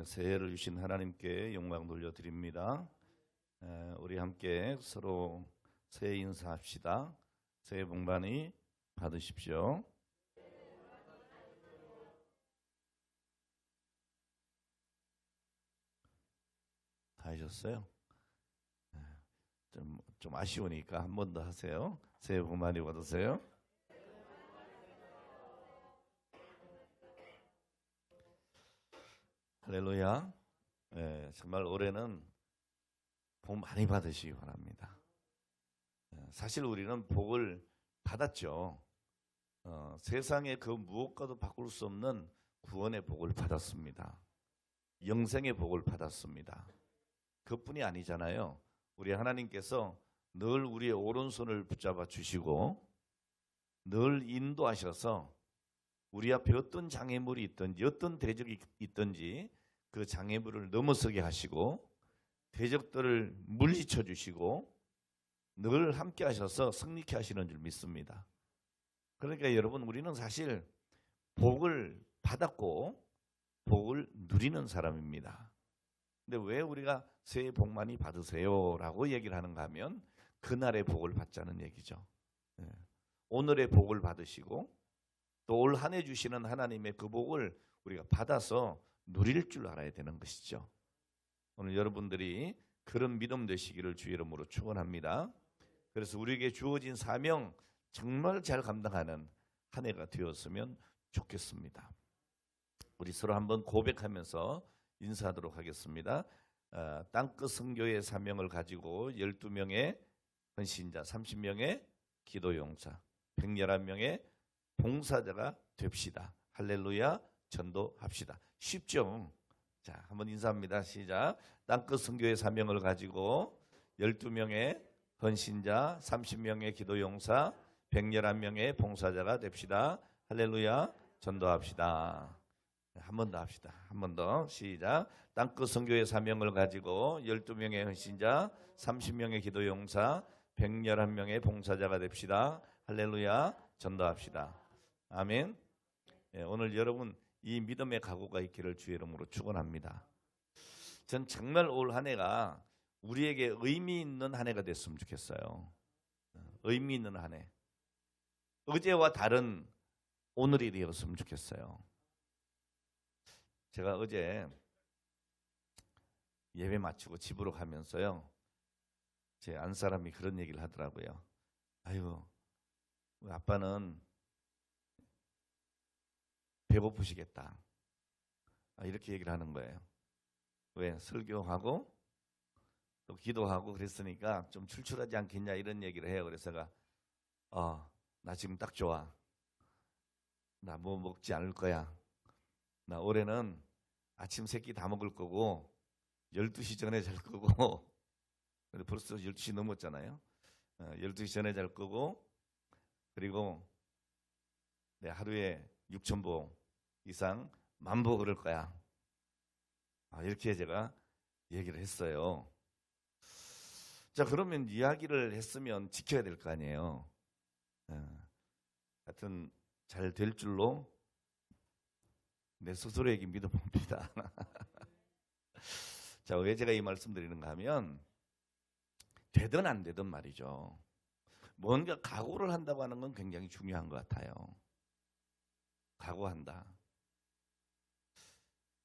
새해를 주신 하나님께 영광 돌려드립니다. 우리 함께 서로 새해 인사합시다. 새해 복 많이 받으십시오. 다 하셨어요? 좀 아쉬우니까 한 번 더 하세요. 새해 복 많이 받으세요. 할렐루야. 정말 올해는 복 많이 받으시기 바랍니다. 사실 우리는 복을 받았죠. 세상의 그 무엇과도 바꿀 수 없는 구원의 복을 받았습니다. 영생의 복을 받았습니다. 그뿐이 아니잖아요. 우리 하나님께서 늘 우리의 오른손을 붙잡아 주시고 늘 인도하셔서 우리 앞에 어떤 장애물이 있든지 어떤 대적이 있든지 그 장애물을 넘어서게 하시고 대적들을 물리쳐 주시고 늘 함께 하셔서 승리케 하시는 줄 믿습니다. 그러니까 여러분, 우리는 사실 복을 받았고 복을 누리는 사람입니다. 근데 왜 우리가 새해 복 많이 받으세요 라고 얘기를 하는가 하면 그날의 복을 받자는 얘기죠. 오늘의 복을 받으시고 또 올 한 해 주시는 하나님의 그 복을 우리가 받아서 누릴 줄 알아야 되는 것이죠. 오늘 여러분들이 그런 믿음 되시기를 주의 이름으로 축원합니다. 그래서 우리에게 주어진 사명 정말 잘 감당하는 한 해가 되었으면 좋겠습니다. 우리 서로 한번 고백하면서 인사하도록 하겠습니다. 땅끝 선교의 사명을 가지고 12명의 헌신자, 30명의 기도용사, 111명의 봉사자가 됩시다. 할렐루야, 전도합시다. 쉽죠? 자, 한번 인사합니다. 시작. 땅끝 선교의 사명을 가지고 12명의 헌신자, 30명의 기도용사, 111명의 봉사자가 됩시다. 할렐루야, 전도합시다. 한 번 더 합시다. 한 번 더. 시작. 땅끝 선교의 사명을 가지고 12명의 헌신자, 30명의 기도용사, 111명의 봉사자가 됩시다. 할렐루야, 전도합시다. 아멘. 오늘 여러분 이 믿음의 각오가 있기를 주의 이름으로 축원합니다. 전 정말 올 한 해가 우리에게 의미 있는 한 해가 됐으면 좋겠어요. 의미 있는 한 해. 어제와 다른 오늘이 되었으면 좋겠어요. 제가 어제 예배 마치고 집으로 가면서요, 제 안사람이 그런 얘기를 하더라고요. 아유, 아빠는 배고프시겠다. 이렇게 얘기를 하는 거예요. 왜? 설교하고 또 기도하고 그랬으니까 좀 출출하지 않겠냐 이런 얘기를 해요. 그래서 제가 나 지금 딱 좋아. 나 뭐 먹지 않을 거야. 나 올해는 아침 세끼 다 먹을 거고 12시 전에 잘 거고 벌써 12시 넘었잖아요. 12시 전에 잘 거고 그리고 내 하루에 6,000보 이상 10,000보 걸을 거야. 이렇게 제가 얘기를 했어요. 자, 그러면 이야기를 했으면 지켜야 될 거 아니에요. 하여튼 잘 될 줄로 내 스스로에게 믿어봅니다. 자, 왜 제가 이 말씀 드리는가 하면 되든 안 되든 말이죠. 뭔가 각오를 한다고 하는 건 굉장히 중요한 것 같아요. 각오한다.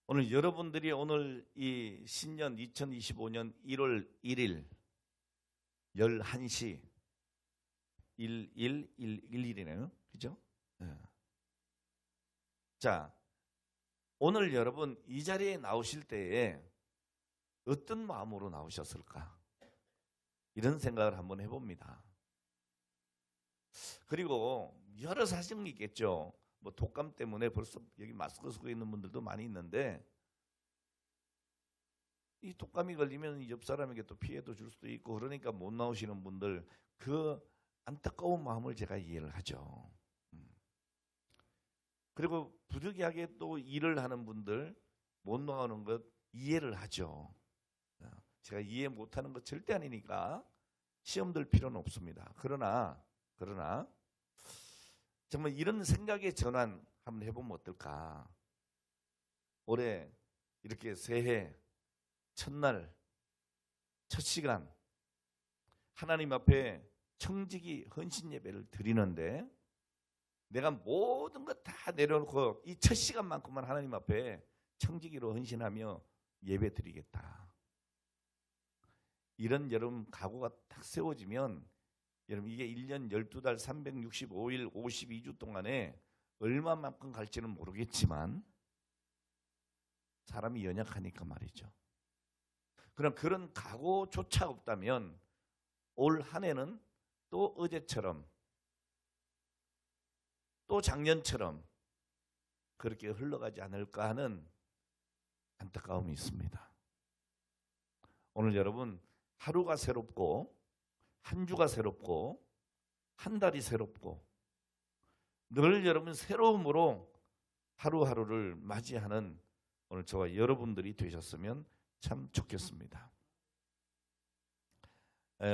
오늘 여러분들이 오늘 이 신년 2025년 1월 1일 11시 1111이네요. 그죠? 자, 오늘 여러분 이 자리에 나오실 때에 어떤 마음으로 나오셨을까? 이런 생각을 한번 해봅니다. 그리고 여러 사정이 있겠죠. 뭐 독감 때문에 벌써 여기 마스크 쓰고 있는 분들도 많이 있는데 이 독감이 걸리면 옆 사람에게 또 피해도 줄 수도 있고 그러니까 못 나오시는 분들 그 안타까운 마음을 제가 이해를 하죠. 그리고 부득이하게 또 일을 하는 분들 못 나오는 것 이해를 하죠. 제가 이해 못하는 것 절대 아니니까 시험 들 필요는 없습니다. 그러나 정말 이런 생각의 전환 한번 해보면 어떨까? 올해 이렇게 새해 첫날 첫 시간 하나님 앞에 청지기 헌신 예배를 드리는데 내가 모든 것 다 내려놓고 이 첫 시간만큼만 하나님 앞에 청지기로 헌신하며 예배 드리겠다. 이런 여러분 각오가 딱 세워지면 여러분 이게 1년 12달 365일 52주 동안에 얼마만큼 갈지는 모르겠지만 사람이 연약하니까 말이죠. 그럼 그런 각오조차 없다면 올 한 해는 또 어제처럼 또 작년처럼 그렇게 흘러가지 않을까 하는 안타까움이 있습니다. 오늘 여러분 하루가 새롭고 한 주가 새롭고 한 달이 새롭고 늘 여러분 새로움으로 하루하루를 맞이하는 오늘 저와 여러분들이 되셨으면 참 좋겠습니다.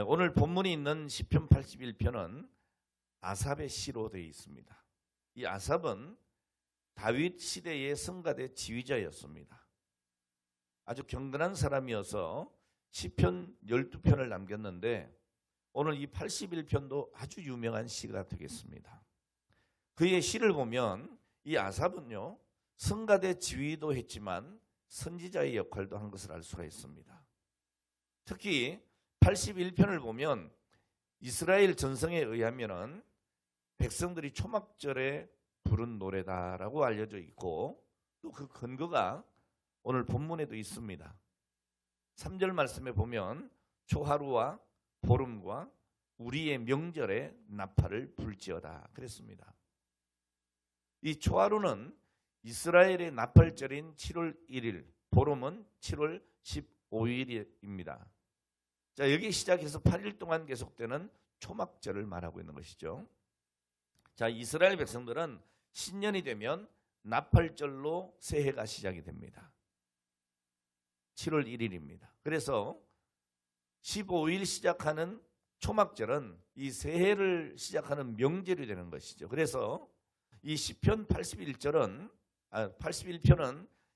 오늘 본문이 있는 시편 81편은 아삽의 시로 되어 있습니다. 이 아삽은 다윗 시대의 성가대 지휘자였습니다. 아주 경건한 사람이어서 시편 12편을 남겼는데 오늘 이 81편도 아주 유명한 시가 되겠습니다. 그의 시를 보면 이 아삽은요 성가대 지휘도 했지만 선지자의 역할도 한 것을 알 수가 있습니다. 특히 81편을 보면 이스라엘 전성에 의하면은 백성들이 초막절에 부른 노래다라고 알려져 있고 또 그 근거가 오늘 본문에도 있습니다. 3절 말씀에 보면 초하루와 보름과 우리의 명절에 나팔을 불지어다 그랬습니다. 이 초하루는 이스라엘의 나팔절인 7월 1일, 보름은 7월 15일입니다. 자, 여기 시작해서 8일 동안 계속되는 초막절을 말하고 있는 것이죠. 자, 이스라엘 백성들은 신년이 되면 나팔절로 새해가 시작이 됩니다. 7월 1일입니다. 그래서 15일 시작하는 초막절은 이 새해를 시작하는 명절이 되는 것이죠. 그래서 이 시편 81편은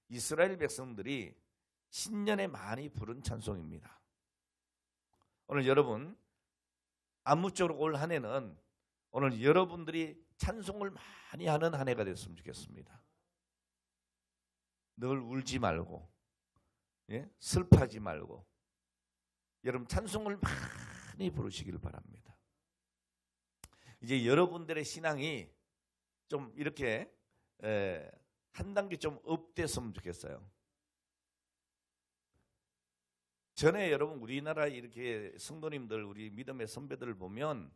이스라엘 백성들이 신년에 많이 부른 찬송입니다. 오늘 여러분 아무쪼록 올 한 해는 오늘 여러분들이 찬송을 많이 하는 한 해가 됐으면 좋겠습니다. 늘 울지 말고 슬퍼하지 말고 여러분 찬송을 많이 부르시길 바랍니다. 이제 여러분들의 신앙이 좀 이렇게 한 단계 좀 업됐으면 좋겠어요. 전에 여러분 우리나라 이렇게 성도님들 우리 믿음의 선배들을 보면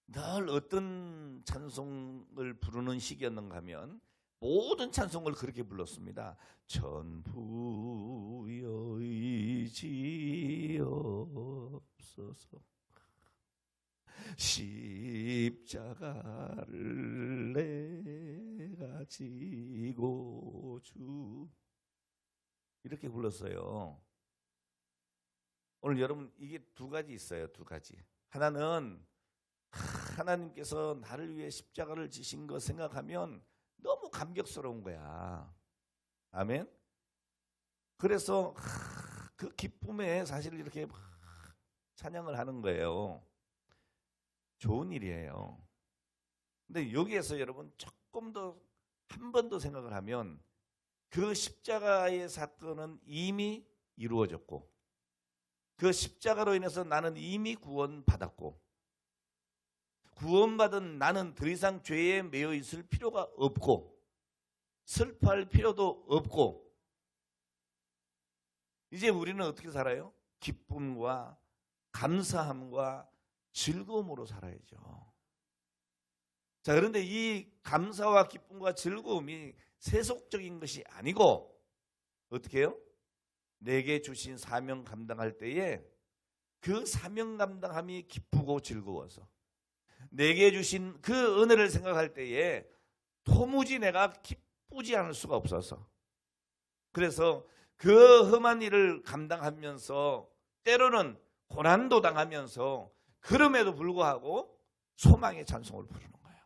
늘 어떤 찬송을 부르는 시기였는가 하면 모든 찬송을 그렇게 불렀습니다. 전부여 의지옵소서 십자가를 내가 지고 주 이렇게 불렀어요. 오늘 여러분 이게 두 가지 있어요. 두 가지. 하나는 하나님께서 나를 위해 십자가를 지신 거 생각하면 너무 감격스러운 거야. 아멘. 그래서 그 기쁨에 사실 이렇게 찬양을 하는 거예요. 좋은 일이에요. 근데 여기에서 여러분 조금 더 한 번 더 생각을 하면 그 십자가의 사건은 이미 이루어졌고 그 십자가로 인해서 나는 이미 구원받았고 구원받은 나는 더 이상 죄에 매여 있을 필요가 없고 슬퍼할 필요도 없고 이제 우리는 어떻게 살아요? 기쁨과 감사함과 즐거움으로 살아야죠. 자, 그런데 이 감사와 기쁨과 즐거움이 세속적인 것이 아니고 어떻게 해요? 내게 주신 사명 감당할 때에 그 사명 감당함이 기쁘고 즐거워서 내게 주신 그 은혜를 생각할 때에 도무지 내가 기쁘지 않을 수가 없어서 그래서 그 험한 일을 감당하면서 때로는 고난도 당하면서 그럼에도 불구하고 소망의 찬송을 부르는 거예요.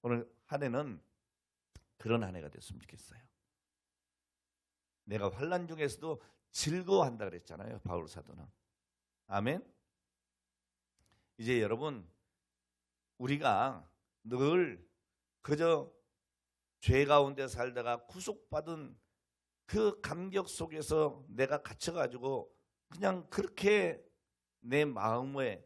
오늘 한 해는 그런 한 해가 됐으면 좋겠어요. 내가 환난 중에서도 즐거워한다 그랬잖아요, 바울 사도는. 아멘. 이제 여러분, 우리가 늘 그저 죄 가운데 살다가 구속받은 그 감격 속에서 내가 갇혀가지고 그냥 그렇게 내 마음에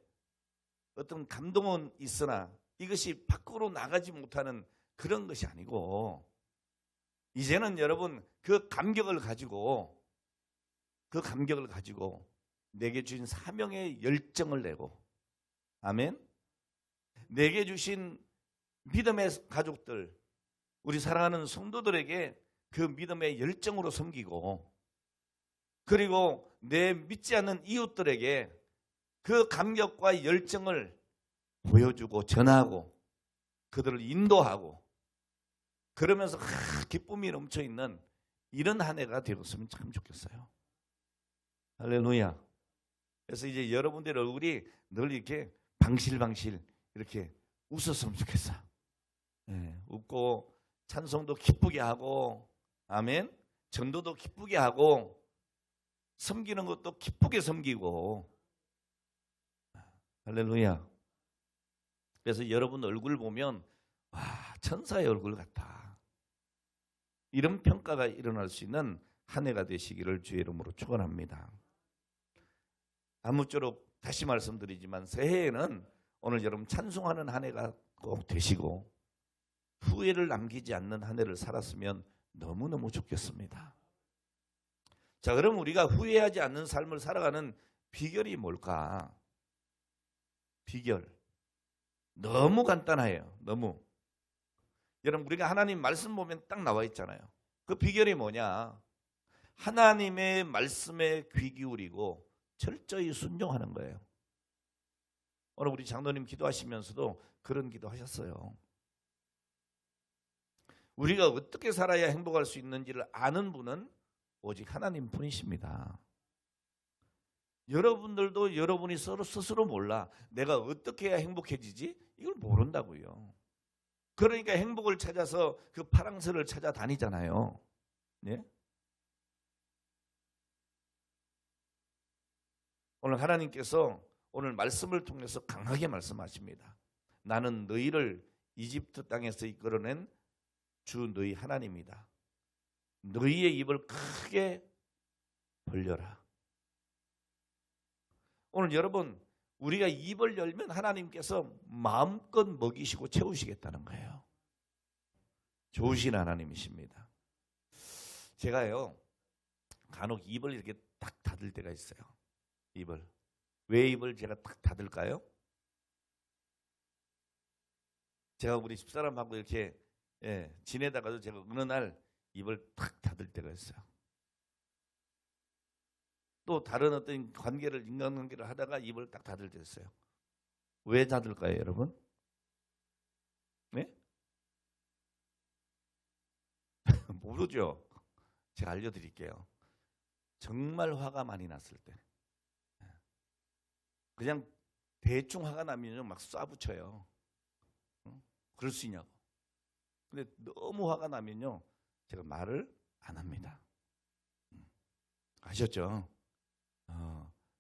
어떤 감동은 있으나 이것이 밖으로 나가지 못하는 그런 것이 아니고, 이제는 여러분 그 감격을 가지고 내게 주신 사명의 열정을 내고, 아멘. 내게 주신 믿음의 가족들, 우리 사랑하는 성도들에게 그 믿음의 열정으로 섬기고, 그리고 내 믿지 않는 이웃들에게 그 감격과 열정을 보여주고 전하고 그들을 인도하고, 그러면서 기쁨이 넘쳐있는 이런 한 해가 되었으면 참 좋겠어요. 할렐루야. 그래서 이제 여러분들의 얼굴이 늘 이렇게 방실방실 이렇게 웃었으면 좋겠어요. 네, 웃고 찬송도 기쁘게 하고, 아멘. 전도도 기쁘게 하고, 섬기는 것도 기쁘게 섬기고. 할렐루야. 그래서 여러분 얼굴 보면 와, 천사의 얼굴 같아. 이런 평가가 일어날 수 있는 한 해가 되시기를 주의 이름으로 축원합니다. 아무쪼록 다시 말씀드리지만 새해에는 오늘 여러분 찬송하는 한 해가 꼭 되시고 후회를 남기지 않는 한 해를 살았으면 너무너무 좋겠습니다. 자, 그럼 우리가 후회하지 않는 삶을 살아가는 비결이 뭘까? 비결 너무 간단해요. 너무. 여러분 우리가 하나님 말씀 보면 딱 나와 있잖아요. 그 비결이 뭐냐? 하나님의 말씀에 귀 기울이고 철저히 순종하는 거예요. 오늘 우리 장로님 기도하시면서도 그런 기도하셨어요. 우리가 어떻게 살아야 행복할 수 있는지를 아는 분은 오직 하나님 분이십니다. 여러분들도 여러분이 스스로 몰라. 내가 어떻게 해야 행복해지지? 이걸 모른다고요. 그러니까 행복을 찾아서 그 파랑새를 찾아다니잖아요. 네? 오늘 하나님께서 오늘 말씀을 통해서 강하게 말씀하십니다. 나는 너희를 이집트 땅에서 이끌어낸 주 너희 하나님이다. 너희의 입을 크게 벌려라. 오늘 여러분 우리가 입을 열면 하나님께서 마음껏 먹이시고 채우시겠다는 거예요. 좋으신 하나님이십니다. 제가요 간혹 입을 이렇게 딱 닫을 때가 있어요. 입을. 왜 입을 제가 딱 닫을까요? 제가 우리 집사람하고 이렇게 지내다가도 제가 어느 날 입을 딱 닫을 때가 있어요. 또 다른 어떤 인간관계를 하다가 입을 딱 닫을 때 있어요. 왜 닫을까요, 여러분? 네? 모르죠. 제가 알려드릴게요. 정말 화가 많이 났을 때, 그냥 대충 화가 나면요 막 쏴붙여요. 그럴 수 있냐고. 근데 너무 화가 나면요 제가 말을 안 합니다. 아셨죠?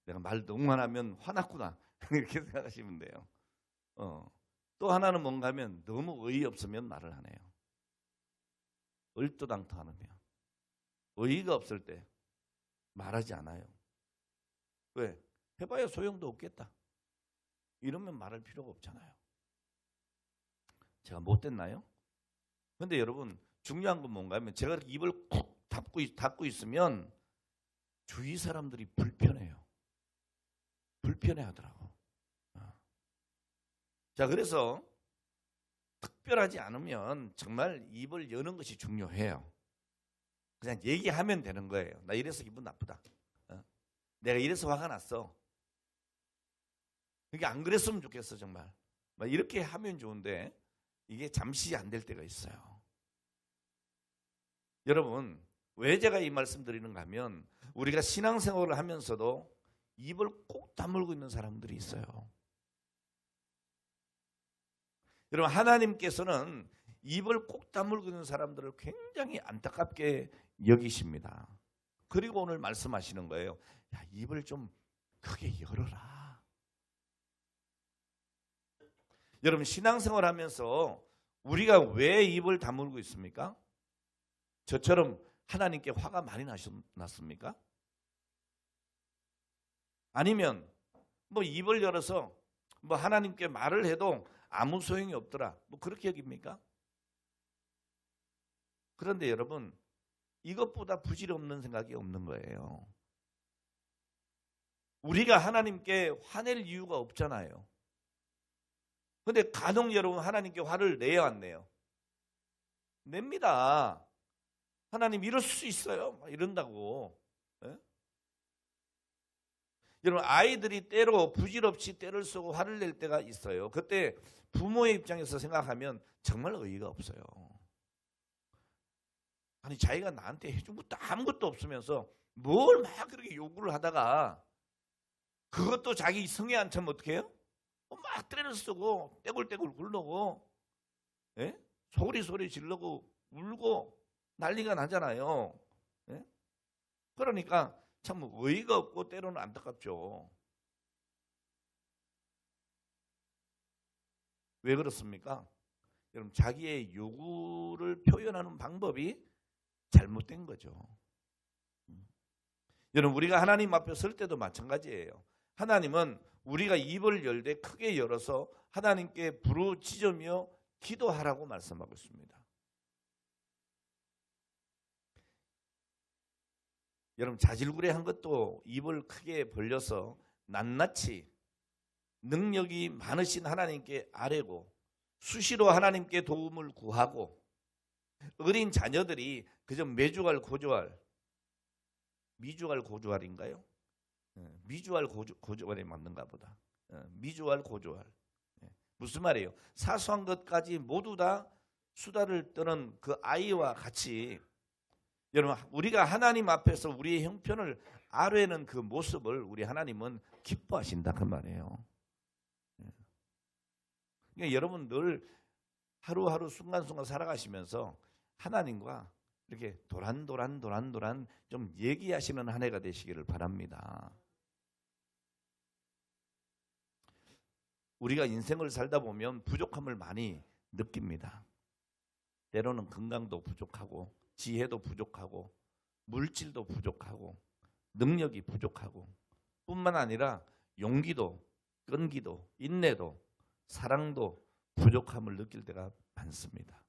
내가 말 너무만 하면 화났구나 이렇게 생각하시면 돼요. 또 하나는 뭔가 하면 너무 어이없으면 말을 안 해요. 얼토당토 않으면. 어이가 없을 때 말하지 않아요. 왜? 해봐야 소용도 없겠다. 이러면 말할 필요가 없잖아요. 제가 못됐나요? 근데 여러분 중요한 건 뭔가 하면 제가 입을 쿡 닫고 있으면 주위 사람들이 불편해요. 불편해하더라고. 자, 그래서 특별하지 않으면 정말 입을 여는 것이 중요해요. 그냥 얘기하면 되는 거예요. 나 이래서 기분 나쁘다. 내가 이래서 화가 났어. 그게 안 그랬으면 좋겠어 정말. 이렇게 하면 좋은데 이게 잠시 안 될 때가 있어요. 여러분 왜 제가 이 말씀 드리는가 하면 우리가 신앙생활을 하면서도 입을 꼭 다물고 있는 사람들이 있어요. 여러분 하나님께서는 입을 꼭 다물고 있는 사람들을 굉장히 안타깝게 여기십니다. 그리고 오늘 말씀하시는 거예요. 야, 입을 좀 크게 열어라. 여러분, 신앙생활 하면서 우리가 왜 입을 다물고 있습니까? 저처럼 하나님께 화가 많이 났습니까? 아니면 뭐 입을 열어서 뭐 하나님께 말을 해도 아무 소용이 없더라, 뭐 그렇게 여깁니까? 그런데 여러분, 이것보다 부질없는 생각이 없는 거예요. 우리가 하나님께 화낼 이유가 없잖아요. 근데 간혹 여러분 하나님께 화를 내요, 안 내요? 냅니다. 하나님 이럴 수 있어요, 막 이런다고. 예? 여러분, 아이들이 때로 부질없이 때를 쓰고 화를 낼 때가 있어요. 그때 부모의 입장에서 생각하면 정말 의의가 없어요. 아니, 자기가 나한테 해준 것도 아무것도 없으면서 뭘 막 그렇게 요구를 하다가 그것도 자기 성에 안 차면 어떻게 해요? 막 때를 쓰고 떼굴떼굴 굴르고, 예? 소리 지르고 울고 난리가 나잖아요. 예? 그러니까 참 의의가 없고 때로는 안타깝죠. 왜 그렇습니까? 여러분, 자기의 요구를 표현하는 방법이 잘못된 거죠. 여러분, 우리가 하나님 앞에 설 때도 마찬가지예요. 하나님은 우리가 입을 열되 크게 열어서 하나님께 부르짖으며 기도하라고 말씀하고 있습니다. 여러분, 자질구레한 것도 입을 크게 벌려서 낱낱이 능력이 많으신 하나님께 아뢰고 수시로 하나님께 도움을 구하고, 어린 자녀들이 그저 매주알 고주알, 미주알 고주알인가요? 미주알 고주알이 맞는가 보다. 미주알 고주알. 무슨 말이에요? 사소한 것까지 모두 다 수다를 떠는 그 아이와 같이, 여러분, 우리가 하나님 앞에서 우리의 형편을 아뢰는 그 모습을 우리 하나님은 기뻐하신다, 그 말이에요. 그러니까 여러분 늘 하루하루 순간순간 살아가시면서 하나님과 이렇게 도란도란 좀 얘기하시는 한 해가 되시기를 바랍니다. 우리가 인생을 살다 보면 부족함을 많이 느낍니다. 때로는 건강도 부족하고 지혜도 부족하고 물질도 부족하고 능력이 부족하고, 뿐만 아니라 용기도 끈기도 인내도 사랑도 부족함을 느낄 때가 많습니다.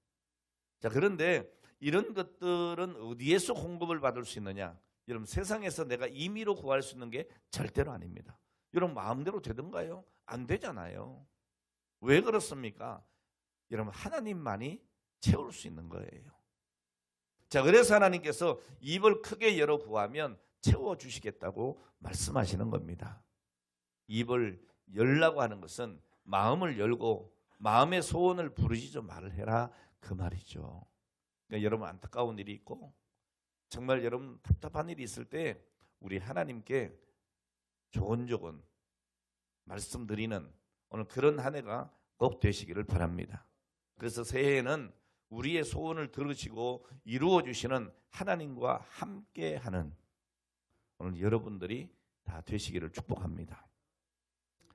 자, 그런데 이런 것들은 어디에서 공급을 받을 수 있느냐? 여러분, 세상에서 내가 임의로 구할 수 있는 게 절대로 아닙니다. 여러분, 마음대로 되던가요? 안 되잖아요. 왜 그렇습니까? 여러분, 하나님만이 채울 수 있는 거예요. 자, 그래서 하나님께서 입을 크게 열어 구하면 채워주시겠다고 말씀하시는 겁니다. 입을 열라고 하는 것은 마음을 열고 마음의 소원을 부르짖어 말을 해라, 그 말이죠. 그러니까 여러분, 안타까운 일이 있고 정말 여러분 답답한 일이 있을 때 우리 하나님께 조곤조곤 말씀드리는 오늘 그런 한 해가 꼭 되시기를 바랍니다. 그래서 새해에는 우리의 소원을 들으시고 이루어 주시는 하나님과 함께하는 오늘 여러분들이 다 되시기를 축복합니다.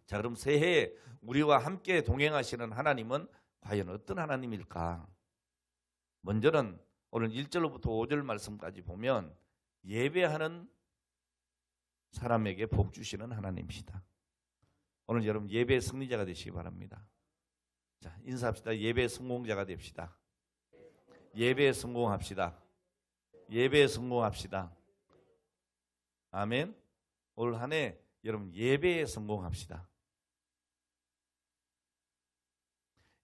자, 그럼 새해에 우리와 함께 동행하시는 하나님은 과연 어떤 하나님일까? 먼저는 오늘 1절부터 5절 말씀까지 보면 예배하는 사람에게 복 주시는 하나님이시다. 오늘 여러분 예배 승리자가 되시기 바랍니다. 자, 인사합시다. 예배 성공자가 됩시다. 예배 성공합시다. 예배 성공합시다. 아멘. 올 한 해 여러분 예배에 성공합시다.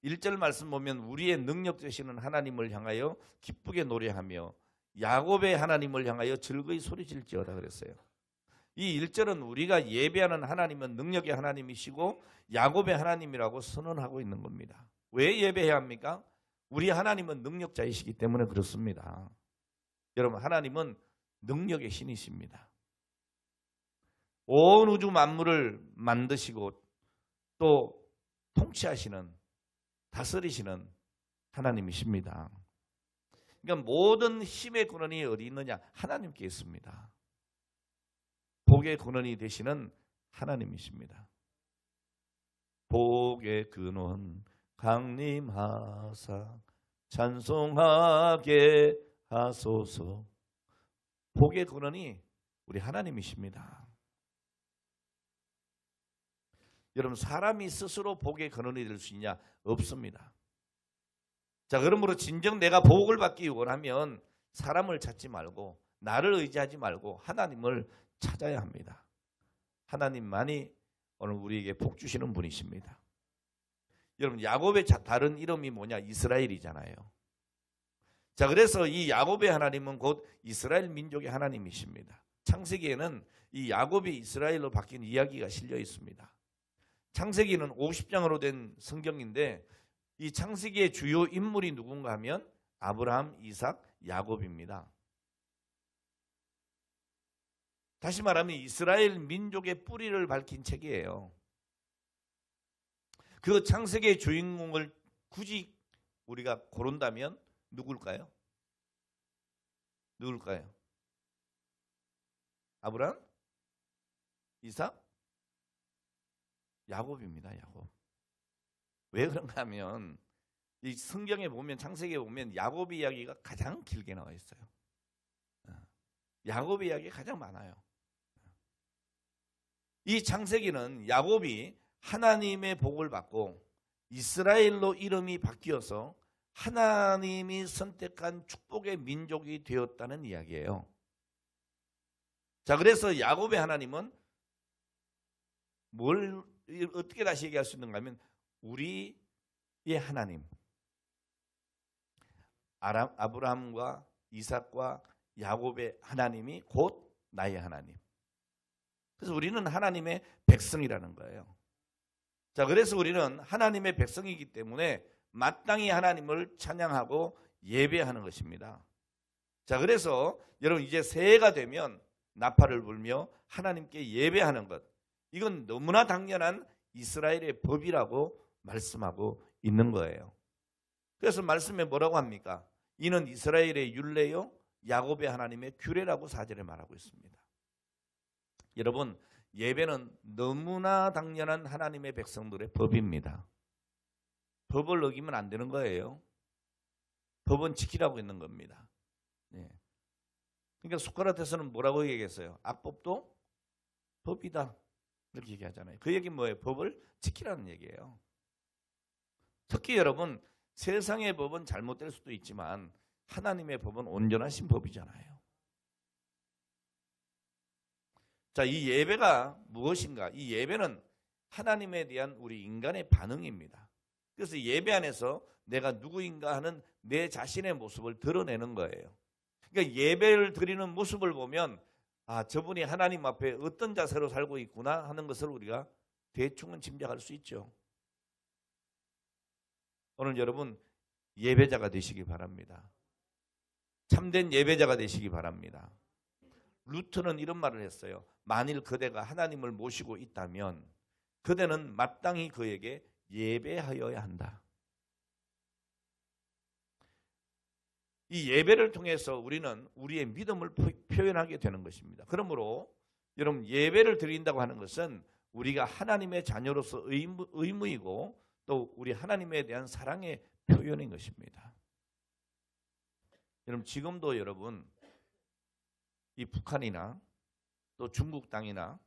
1절 말씀 보면 우리의 능력 되시는 하나님을 향하여 기쁘게 노래하며 야곱의 하나님을 향하여 즐거이 소리질지어다 그랬어요. 이 1절은 우리가 예배하는 하나님은 능력의 하나님이시고 야곱의 하나님이라고 선언하고 있는 겁니다. 왜 예배해야 합니까? 우리 하나님은 능력자이시기 때문에 그렇습니다. 여러분, 하나님은 능력의 신이십니다. 온 우주 만물을 만드시고 또 통치하시는, 다스리시는 하나님이십니다. 그러니까 모든 힘의 근원이 어디 있느냐? 하나님께 있습니다. 복의 근원이 되시는 하나님이십니다. 복의 근원 강림하사 찬송하게 하소서. 복의 근원이 우리 하나님이십니다. 여러분, 사람이 스스로 복의 근원이 될 수 있냐? 없습니다. 자, 그러므로 진정 내가 복을 받기 원하면 사람을 찾지 말고 나를 의지하지 말고 하나님을 찾아야 합니다. 하나님만이 오늘 우리에게 복 주시는 분이십니다. 여러분, 야곱의 다른 이름이 뭐냐? 이스라엘이잖아요. 자, 그래서 이 야곱의 하나님은 곧 이스라엘 민족의 하나님이십니다. 창세기에는 이 야곱이 이스라엘로 바뀐 이야기가 실려 있습니다. 창세기는 50장으로 된 성경인데 이 창세기의 주요 인물이 누군가 하면 아브라함, 이삭, 야곱입니다. 다시 말하면 이스라엘 민족의 뿌리를 밝힌 책이에요. 그 창세기의 주인공을 굳이 우리가 고른다면 누굴까요? 누굴까요? 아브라함? 이삭? 야곱입니다. 야곱. 왜 그런가 하면 이 성경에 보면 창세기에 보면 야곱 이야기가 가장 길게 나와 있어요. 야곱 이야기가 가장 많아요. 이 창세기는 야곱이 하나님의 복을 받고 이스라엘로 이름이 바뀌어서 하나님이 선택한 축복의 민족이 되었다는 이야기예요. 자, 그래서 야곱의 하나님은 뭘 어떻게 다시 얘기할 수 있는가 하면 우리의 하나님, 아브라함과 이삭과 야곱의 하나님이 곧 나의 하나님. 그래서 우리는 하나님의 백성이라는 거예요. 자, 그래서 우리는 하나님의 백성이기 때문에 마땅히 하나님을 찬양하고 예배하는 것입니다. 자, 그래서 여러분 이제 새해가 되면 나팔을 불며 하나님께 예배하는 것, 이건 너무나 당연한 이스라엘의 법이라고 말씀하고 있는 거예요. 그래서 말씀에 뭐라고 합니까? 이는 이스라엘의 율례요 야곱의 하나님의 규례라고 4절에 말하고 있습니다. 여러분, 예배는 너무나 당연한 하나님의 백성들의 법입니다. 법을 어기면 안 되는 거예요. 법은 지키라고 있는 겁니다. 네. 그러니까 소크라테스는 뭐라고 얘기했어요? 악법도 법이다. 이렇게 얘기하잖아요. 그 얘기는 뭐예요? 법을 지키라는 얘기예요. 특히 여러분, 세상의 법은 잘못될 수도 있지만 하나님의 법은 온전하신 법이잖아요. 자, 이 예배가 무엇인가? 이 예배는 하나님에 대한 우리 인간의 반응입니다. 그래서 예배 안에서 내가 누구인가 하는 내 자신의 모습을 드러내는 거예요. 그러니까 예배를 드리는 모습을 보면 아, 저분이 하나님 앞에 어떤 자세로 살고 있구나 하는 것을 우리가 대충은 짐작할 수 있죠. 오늘 여러분 예배자가 되시기 바랍니다. 참된 예배자가 되시기 바랍니다. 루터는 이런 말을 했어요. 만일 그대가 하나님을 모시고 있다면 그대는 마땅히 그에게 예배하여야 한다. 이 예배를 통해서 우리는 우리의 믿음을 표현하게 되는 것입니다. 그러므로 여러분, 예배를 드린다고 하는 것은 우리가 하나님의 자녀로서 의무이고 또 우리 하나님에 대한 사랑의 표현인 것입니다. 여러분, 지금도 여러분 이 북한이나 또 중국 땅이나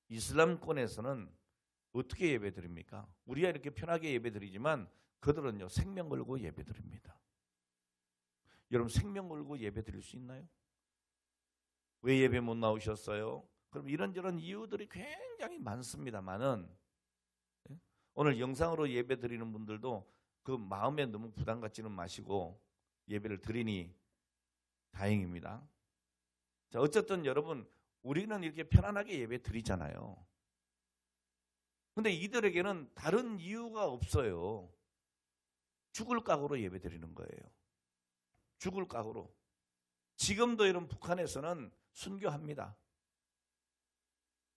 이슬람권에서는 어떻게 예배 드립니까? 우리가 이렇게 편하게 예배 드리지만 그들은요 생명 걸고 예배 드립니다. 여러분, 생명 걸고 예배 드릴 수 있나요? 왜 예배 못 나오셨어요? 그럼 이런저런 이유들이 굉장히 많습니다만은 오늘 영상으로 예배 드리는 분들도 그 마음에 너무 부담 갖지는 마시고 예배를 드리니 다행입니다. 자, 어쨌든 여러분, 우리는 이렇게 편안하게 예배 드리잖아요. 근데 이들에게는 다른 이유가 없어요. 죽을 각오로 예배 드리는 거예요. 죽을 각오로. 지금도 이런 북한에서는 순교합니다.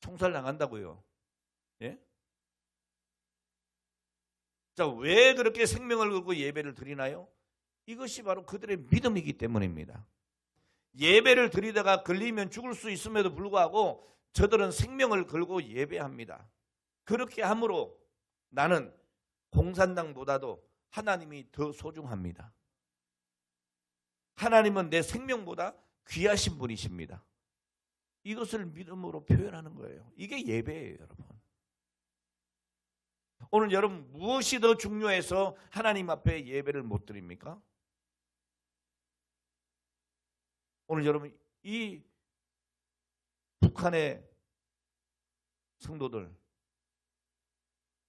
총살 나간다고요. 예? 자, 왜 그렇게 생명을 걸고 예배를 드리나요? 이것이 바로 그들의 믿음이기 때문입니다. 예배를 드리다가 걸리면 죽을 수 있음에도 불구하고 저들은 생명을 걸고 예배합니다. 그렇게 함으로 나는 공산당보다도 하나님이 더 소중합니다. 하나님은 내 생명보다 귀하신 분이십니다. 이것을 믿음으로 표현하는 거예요. 이게 예배예요, 여러분. 오늘 여러분 무엇이 더 중요해서 하나님 앞에 예배를 못 드립니까? 오늘 여러분 이 북한의 성도들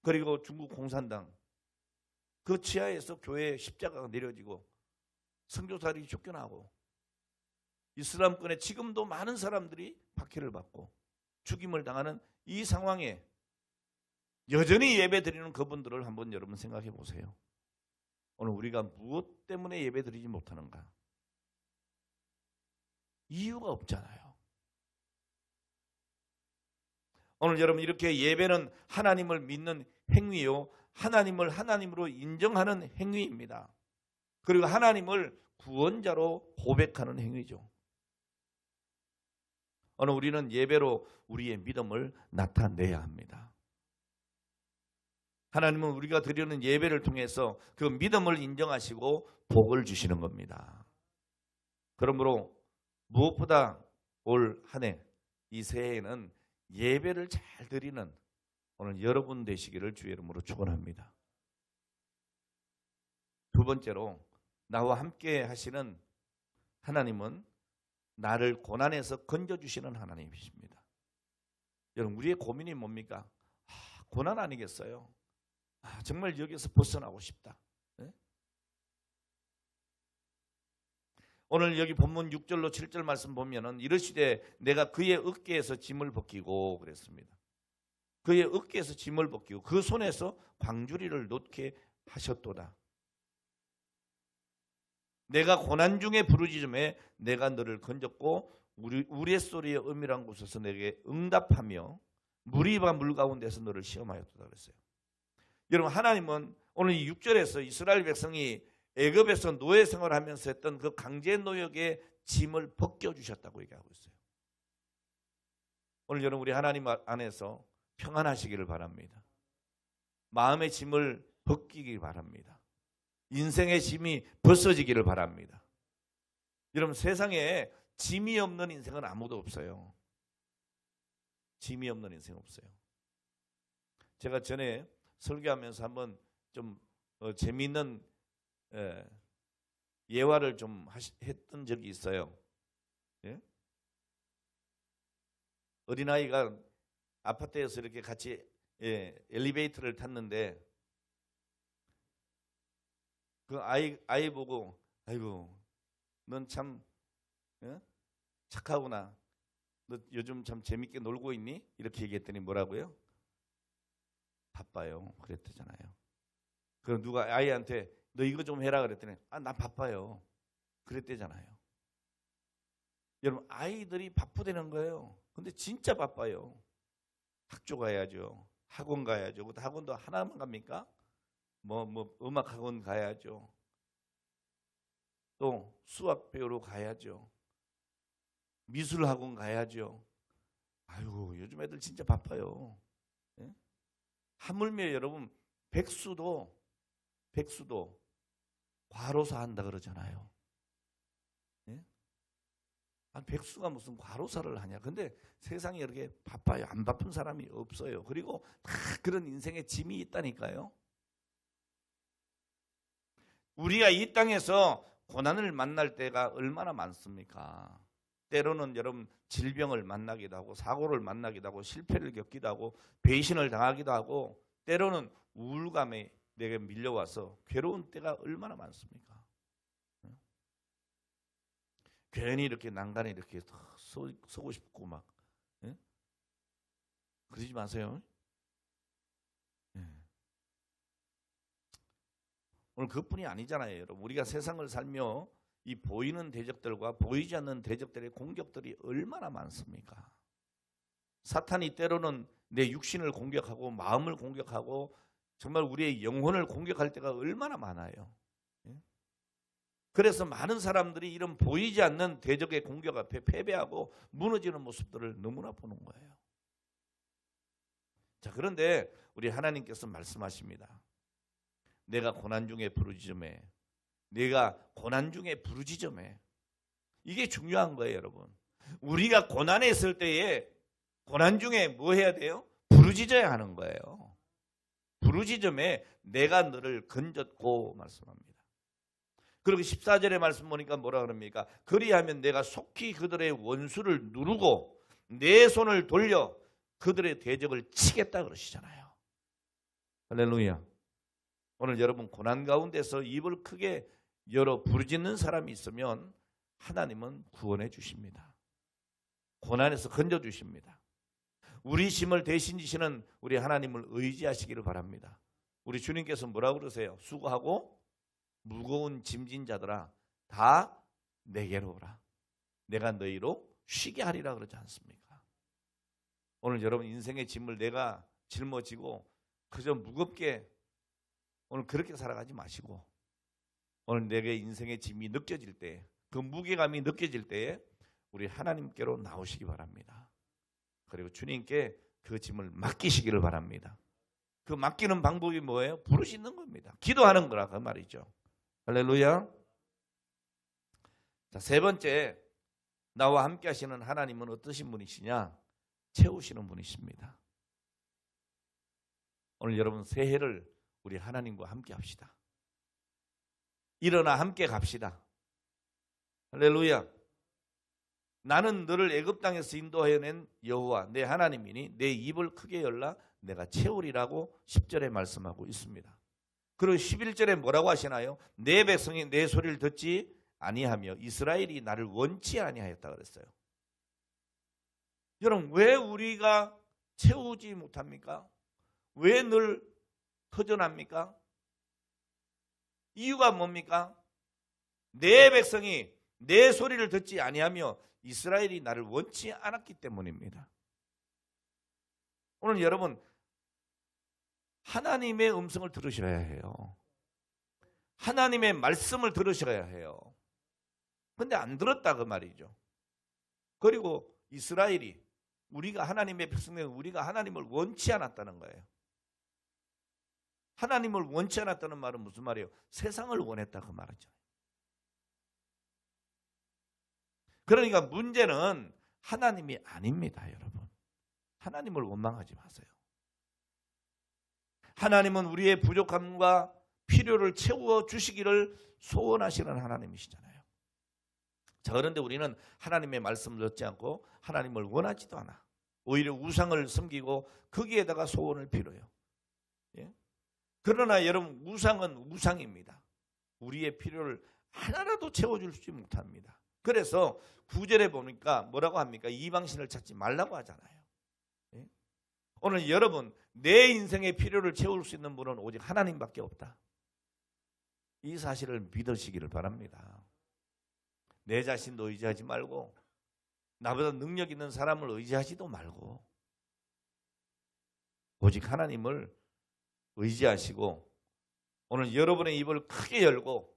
그리고 중국 공산당 그 치하에서 교회에 십자가가 내려지고 선교사들이 쫓겨나고 이슬람권에 지금도 많은 사람들이 박해를 받고 죽임을 당하는 이 상황에 여전히 예배 드리는 그분들을 한번 여러분 생각해 보세요. 오늘 우리가 무엇 때문에 예배 드리지 못하는가? 이유가 없잖아요. 오늘 여러분 이렇게 예배는 하나님을 믿는 행위요, 하나님을 하나님으로 인정하는 행위입니다. 그리고 하나님을 구원자로 고백하는 행위죠. 오늘 우리는 예배로 우리의 믿음을 나타내야 합니다. 하나님은 우리가 드리는 예배를 통해서 그 믿음을 인정하시고 복을 주시는 겁니다. 그러므로 무엇보다 올 한 해, 이 새해에는 예배를 잘 드리는 오늘 여러분 되시기를 주의 이름으로 축원합니다. 두 번째로 나와 함께 하시는 하나님은 나를 고난에서 건져주시는 하나님이십니다. 여러분 우리의 고민이 뭡니까? 고난 아니겠어요? 정말 여기서 벗어나고 싶다. 네? 오늘 여기 본문 6절로 7절 말씀 보면은 이르시되 내가 그의 어깨에서 짐을 벗기고 그랬습니다. 그의 어깨에서 짐을 벗기고 그 손에서 광주리를 놓게 하셨도다. 내가 고난 중에 부르짖음에 내가 너를 건졌고 우레소리의 엄밀한 곳에서 내게 응답하며 무리와 물 가운데서 너를 시험하였도다 그랬어요. 여러분 하나님은 오늘 이 6절에서 이스라엘 백성이 애굽에서 노예 생활하면서 했던 그 강제 노역의 짐을 벗겨주셨다고 얘기하고 있어요. 오늘 여러분 우리 하나님 안에서 평안하시기를 바랍니다. 마음의 짐을 벗기기 바랍니다. 인생의 짐이 벗어지기를 바랍니다. 여러분 세상에 짐이 없는 인생은 아무도 없어요. 짐이 없는 인생 없어요. 제가 전에 설교하면서 한번 좀 재미있는 예화를 좀 했던 적이 있어요. 예? 어린아이가 아파트에서 이렇게 같이 엘리베이터를 탔는데 그 아이 보고 아이고 넌 참 착하구나. 너 요즘 참 재밌게 놀고 있니? 이렇게 얘기했더니 뭐라고요? 바빠요. 그랬대잖아요. 그럼 누가 아이한테 너 이거 좀 해라 그랬더니 나 바빠요. 그랬대잖아요. 여러분 아이들이 바쁘다는 거예요. 근데 진짜 바빠요. 학교 가야죠. 학원 가야죠. 학원도 하나만 갑니까? 뭐 음악 학원 가야죠. 또 수학 배우러 가야죠. 미술 학원 가야죠. 아이고 요즘 애들 진짜 바빠요. 예? 하물며 여러분 백수도 과로사 한다 그러잖아요. 예? 백수가 무슨 과로사를 하냐. 근데 세상에 이렇게 바빠요. 안 바쁜 사람이 없어요. 그리고 다 그런 인생의 짐이 있다니까요. 우리가 이 땅에서 고난을 만날 때가 얼마나 많습니까? 때로는 여러분 질병을 만나기도 하고 사고를 만나기도 하고 실패를 겪기도 하고 배신을 당하기도 하고 때로는 우울감에 내게 밀려와서 괴로운 때가 얼마나 많습니까? 괜히 이렇게 난간에 이렇게 서고 싶고 막 그러지 마세요. 오늘 그뿐이 아니잖아요, 여러분. 우리가 세상을 살며 이 보이는 대적들과 보이지 않는 대적들의 공격들이 얼마나 많습니까? 사탄이 때로는 내 육신을 공격하고 마음을 공격하고 정말 우리의 영혼을 공격할 때가 얼마나 많아요. 그래서 많은 사람들이 이런 보이지 않는 대적의 공격 앞에 패배하고 무너지는 모습들을 너무나 보는 거예요. 자, 그런데 우리 하나님께서 말씀하십니다. 내가 고난 중에 부르짖음에, 내가 고난 중에 부르짖음에. 이게 중요한 거예요, 여러분. 우리가 고난에 있을 때에 고난 중에 뭐 해야 돼요? 부르짖어야 하는 거예요. 부르짖음에 내가 너를 건졌고 말씀합니다. 그리고 14절의 말씀 보니까 뭐라 그럽니까? 그리하면 내가 속히 그들의 원수를 누르고 내 손을 돌려 그들의 대적을 치겠다 그러시잖아요. 할렐루야. 오늘 여러분 고난 가운데서 입을 크게 열어 부르짖는 사람이 있으면 하나님은 구원해 주십니다. 고난에서 건져 주십니다. 우리 짐을 대신 지시는 우리 하나님을 의지하시기를 바랍니다. 우리 주님께서 뭐라고 그러세요? 수고하고 무거운 짐진 자들아 다 내게로 오라. 내가 너희로 쉬게 하리라 그러지 않습니까? 오늘 여러분 인생의 짐을 내가 짊어지고 그저 무겁게 오늘 그렇게 살아가지 마시고 오늘 내게 인생의 짐이 느껴질 때 그 무게감이 느껴질 때에 우리 하나님께로 나오시기 바랍니다. 그리고 주님께 그 짐을 맡기시기를 바랍니다. 그 맡기는 방법이 뭐예요? 부르짖는 겁니다. 기도하는 거라 그 말이죠. 할렐루야. 자, 세 번째, 나와 함께 하시는 하나님은 어떠신 분이시냐? 채우시는 분이십니다. 오늘 여러분 새해를 우리 하나님과 함께 합시다. 일어나 함께 갑시다. 할렐루야. 나는 너를 애굽 땅에서 인도하여 낸 여호와 내 하나님이니 내 입을 크게 열라 내가 채우리라고 10절에 말씀하고 있습니다. 그리고 11절에 뭐라고 하시나요? 내 백성이 내 소리를 듣지 아니하며 이스라엘이 나를 원치 아니하였다 그랬어요. 여러분 왜 우리가 채우지 못합니까? 왜 늘 허전합니까? 이유가 뭡니까? 내 백성이 내 소리를 듣지 아니하며 이스라엘이 나를 원치 않았기 때문입니다. 오늘 여러분 하나님의 음성을 들으셔야 해요. 하나님의 말씀을 들으셔야 해요. 그런데 안 들었다 그 말이죠. 그리고 이스라엘이 우리가 하나님의 백성들 우리가 하나님을 원치 않았다는 거예요. 하나님을 원치 않았다는 말은 무슨 말이에요? 세상을 원했다 그 말이죠. 그러니까 문제는 하나님이 아닙니다, 여러분. 하나님을 원망하지 마세요. 하나님은 우리의 부족함과 필요를 채워 주시기를 소원하시는 하나님이시잖아요. 자, 그런데 우리는 하나님의 말씀을 듣지 않고 하나님을 원하지도 않아. 오히려 우상을 섬기고 거기에다가 소원을 빌어요. 예? 그러나 여러분 우상은 우상입니다. 우리의 필요를 하나라도 채워주지 못합니다. 그래서 9절에 보니까 뭐라고 합니까? 이방신을 찾지 말라고 하잖아요. 예? 오늘 여러분 내 인생의 필요를 채울 수 있는 분은 오직 하나님밖에 없다. 이 사실을 믿으시기를 바랍니다. 내 자신도 의지하지 말고 나보다 능력 있는 사람을 의지하지도 말고 오직 하나님을 의지하시고 오늘 여러분의 입을 크게 열고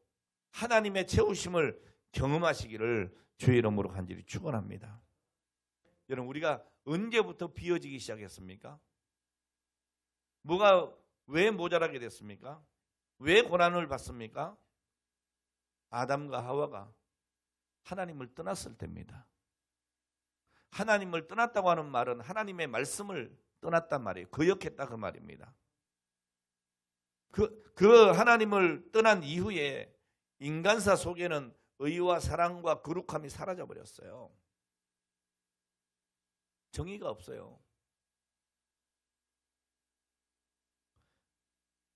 하나님의 채우심을 경험하시기를 주의 이름으로 간절히 축원합니다. 여러분 우리가 언제부터 비어지기 시작했습니까? 뭐가 왜 모자라게 됐습니까? 왜 고난을 받습니까? 아담과 하와가 하나님을 떠났을 때입니다. 하나님을 떠났다고 하는 말은 하나님의 말씀을 떠났단 말이에요. 거역했다 그 말입니다. 그 하나님을 떠난 이후에 인간사 속에는 의와 사랑과 거룩함이 사라져 버렸어요. 정의가 없어요.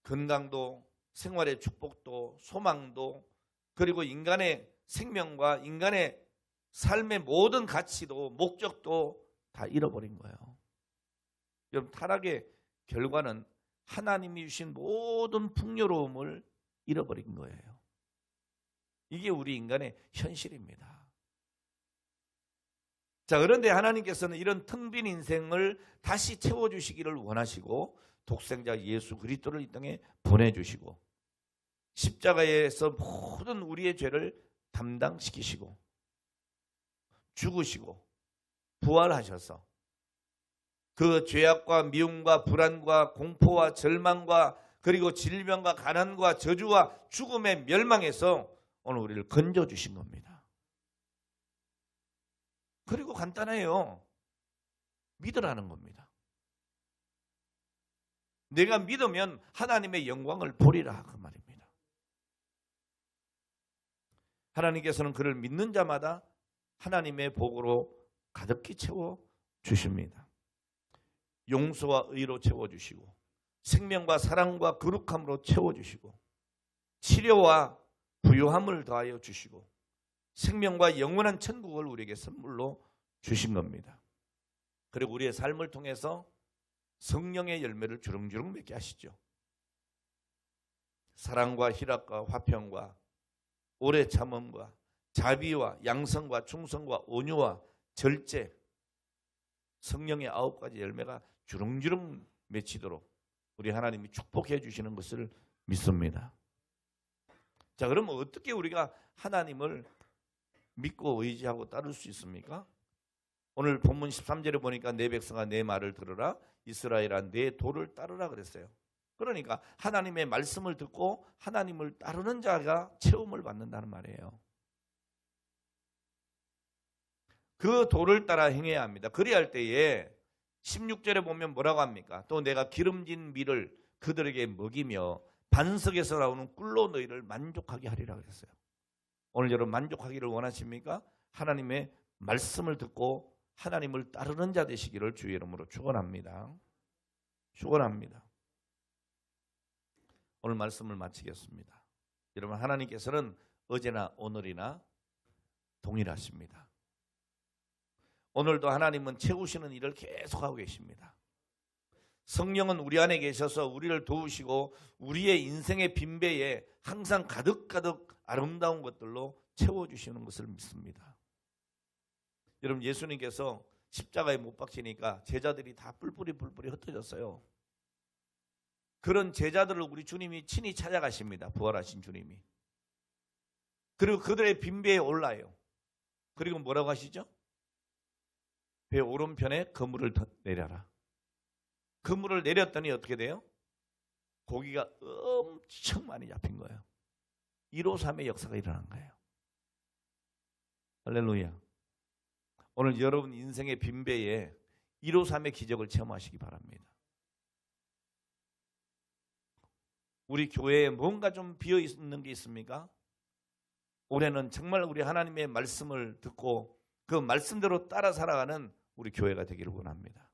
건강도 생활의 축복도 소망도 그리고 인간의 생명과 인간의 삶의 모든 가치도 목적도 다 잃어버린 거예요. 여러분 타락의 결과는 하나님이 주신 모든 풍요로움을 잃어버린 거예요. 이게 우리 인간의 현실입니다. 자, 그런데 하나님께서는 이런 텅 빈 인생을 다시 채워주시기를 원하시고 독생자 예수 그리스도를 이 땅에 보내주시고 십자가에서 모든 우리의 죄를 담당시키시고 죽으시고 부활하셔서 그 죄악과 미움과 불안과 공포와 절망과 그리고 질병과 가난과 저주와 죽음의 멸망에서 오늘 우리를 건져주신 겁니다. 그리고 간단해요. 믿으라는 겁니다. 내가 믿으면 하나님의 영광을 보리라 그 말입니다. 하나님께서는 그를 믿는 자마다 하나님의 복으로 가득히 채워 주십니다. 용서와 의로 채워주시고 생명과 사랑과 거룩함으로 채워주시고 치료와 부유함을 더하여 주시고 생명과 영원한 천국을 우리에게 선물로 주신 겁니다. 그리고 우리의 삶을 통해서 성령의 열매를 주렁주렁 맺게 하시죠. 사랑과 희락과 화평과 오래 참음과 자비와 양성과 충성과 온유와 절제, 성령의 9가지 열매가 주렁주렁 맺히도록 우리 하나님이 축복해 주시는 것을 믿습니다. 자, 그러면 어떻게 우리가 하나님을 믿고 의지하고 따를 수 있습니까? 오늘 본문 13절에 보니까 내 백성아 내 말을 들으라, 이스라엘아 내 도를 따르라 그랬어요. 그러니까 하나님의 말씀을 듣고 하나님을 따르는 자가 체험을 받는다는 말이에요. 그 도를 따라 행해야 합니다. 그래야 할 때에 16절에 보면 뭐라고 합니까? 또 내가 기름진 밀을 그들에게 먹이며 반석에서 나오는 꿀로 너희를 만족하게 하리라 그랬어요. 오늘 여러분 만족하기를 원하십니까? 하나님의 말씀을 듣고 하나님을 따르는 자 되시기를 주의 이름으로 축원합니다. 축원합니다. 오늘 말씀을 마치겠습니다. 여러분 하나님께서는 어제나 오늘이나 동일하십니다. 오늘도 하나님은 채우시는 일을 계속하고 계십니다. 성령은 우리 안에 계셔서 우리를 도우시고 우리의 인생의 빈배에 항상 가득가득 아름다운 것들로 채워주시는 것을 믿습니다. 여러분 예수님께서 십자가에 못 박히니까 제자들이 다 뿔뿔이 흩어졌어요. 그런 제자들을 우리 주님이 친히 찾아가십니다. 부활하신 주님이. 그리고 그들의 빈배에 올라요. 그리고 뭐라고 하시죠? 배 오른편에 그물을 내려라. 그물을 내렸더니 어떻게 돼요? 고기가 엄청 많이 잡힌 거예요. 153의 역사가 일어난 거예요. 할렐루야. 오늘 여러분 인생의 빈배에 153의 기적을 체험하시기 바랍니다. 우리 교회에 뭔가 좀 비어있는 게 있습니까? 올해는 정말 우리 하나님의 말씀을 듣고 그 말씀대로 따라 살아가는 우리 교회가 되기를 원합니다.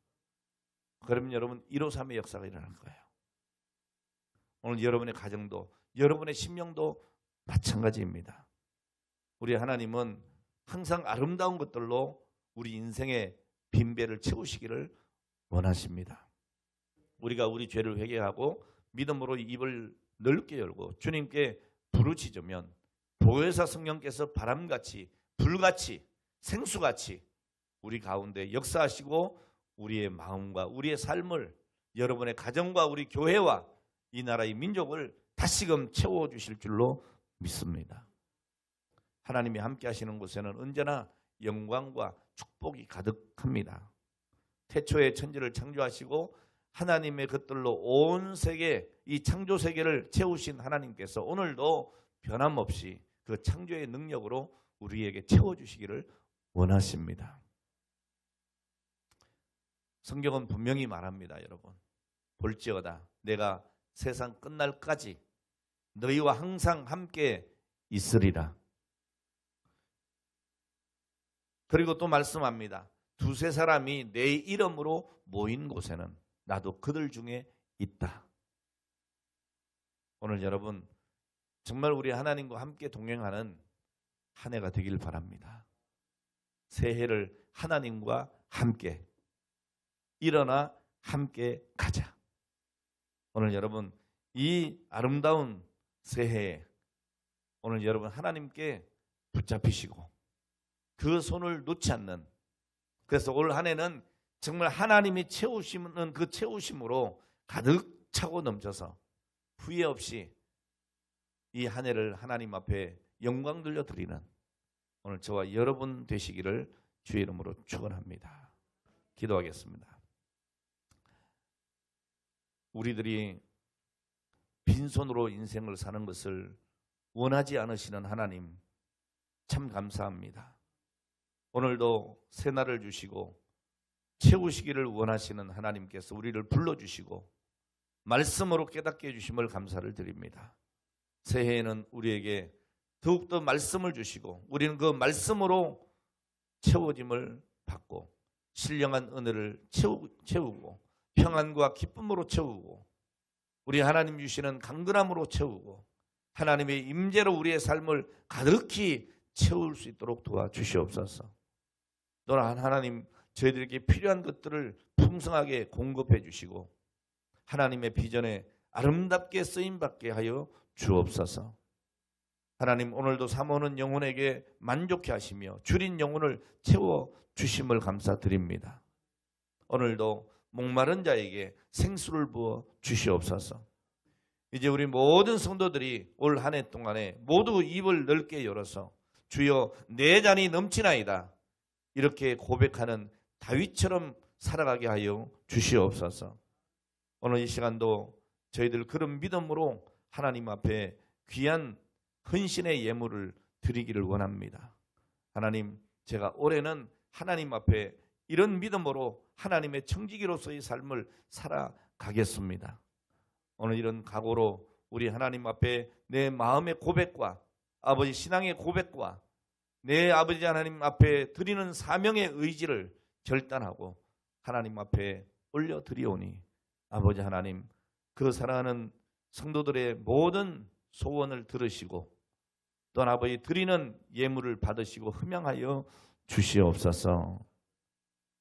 그러면 여러분 153의 역사가 일어날 거예요. 오늘 여러분의 가정도 여러분의 심령도 마찬가지입니다. 우리 하나님은 항상 아름다운 것들로 우리 인생의 빈배를 채우시기를 원하십니다. 우리가 우리 죄를 회개하고 믿음으로 입을 넓게 열고 주님께 부르짖으면 보혜사 성령께서 바람같이 불같이 생수같이 우리 가운데 역사하시고 우리의 마음과 우리의 삶을 여러분의 가정과 우리 교회와 이 나라의 민족을 다시금 채워주실 줄로 믿습니다. 하나님이 함께 하시는 곳에는 언제나 영광과 축복이 가득합니다. 태초에 천지를 창조하시고 하나님의 것들로 온 세계, 이 창조 세계를 채우신 하나님께서 오늘도 변함없이 그 창조의 능력으로 우리에게 채워주시기를 원하십니다. 성경은 분명히 말합니다. 여러분 볼지어다 내가 세상 끝날까지 너희와 항상 함께 있으리라. 그리고 또 말씀합니다. 두세 사람이 내 이름으로 모인 곳에는 나도 그들 중에 있다. 오늘 여러분 정말 우리 하나님과 함께 동행하는 한 해가 되길 바랍니다. 새해를 하나님과 함께 일어나 함께 가자. 오늘 여러분 이 아름다운 새해에 오늘 여러분 하나님께 붙잡히시고 그 손을 놓지 않는, 그래서 올 한 해는 정말 하나님이 채우시는 그 채우심으로 가득 차고 넘쳐서 후회 없이 이 한 해를 하나님 앞에 영광 돌려 드리는 오늘 저와 여러분 되시기를 주의 이름으로 축원합니다. 기도하겠습니다. 우리들이 빈손으로 인생을 사는 것을 원하지 않으시는 하나님 참 감사합니다. 오늘도 새날을 주시고 채우시기를 원하시는 하나님께서 우리를 불러주시고 말씀으로 깨닫게 해주심을 감사를 드립니다. 새해에는 우리에게 더욱더 말씀을 주시고 우리는 그 말씀으로 채워짐을 받고 신령한 은혜를 채우고 평안과 기쁨으로 채우고 우리 하나님 주시는 강건함으로 채우고 하나님의 임재로 우리의 삶을 가득히 채울 수 있도록 도와주시옵소서. 또한 하나님 저희들에게 필요한 것들을 풍성하게 공급해 주시고 하나님의 비전에 아름답게 쓰임받게 하여 주옵소서. 하나님 오늘도 사모하는 영혼에게 만족해 하시며 줄인 영혼을 채워 주심을 감사드립니다. 오늘도 목마른 자에게 생수를 부어 주시옵소서. 이제 우리 모든 성도들이 올 한 해 동안에 모두 입을 넓게 열어서 주여 내 잔이 넘치나이다 이렇게 고백하는 다윗처럼 살아가게 하여 주시옵소서. 오늘 이 시간도 저희들 그런 믿음으로 하나님 앞에 귀한 헌신의 예물을 드리기를 원합니다. 하나님, 제가 올해는 하나님 앞에 이런 믿음으로 하나님의 청지기로서의 삶을 살아가겠습니다. 오늘 이런 각오로 우리 하나님 앞에 내 마음의 고백과 아버지 신앙의 고백과 내 아버지 하나님 앞에 드리는 사명의 의지를 결단하고 하나님 앞에 올려드리오니 아버지 하나님 그 사랑하는 성도들의 모든 소원을 들으시고 또한 아버지 드리는 예물을 받으시고 흠양하여 주시옵소서.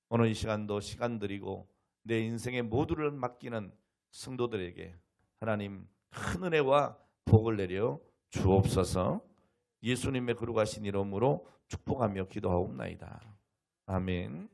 오늘 이 시간도 시간 드리고 내 인생의 모두를 맡기는 성도들에게 하나님 큰 은혜와 복을 내려 주옵소서. 예수님의 거룩하신 이름으로 축복하며 기도하옵나이다. 아멘.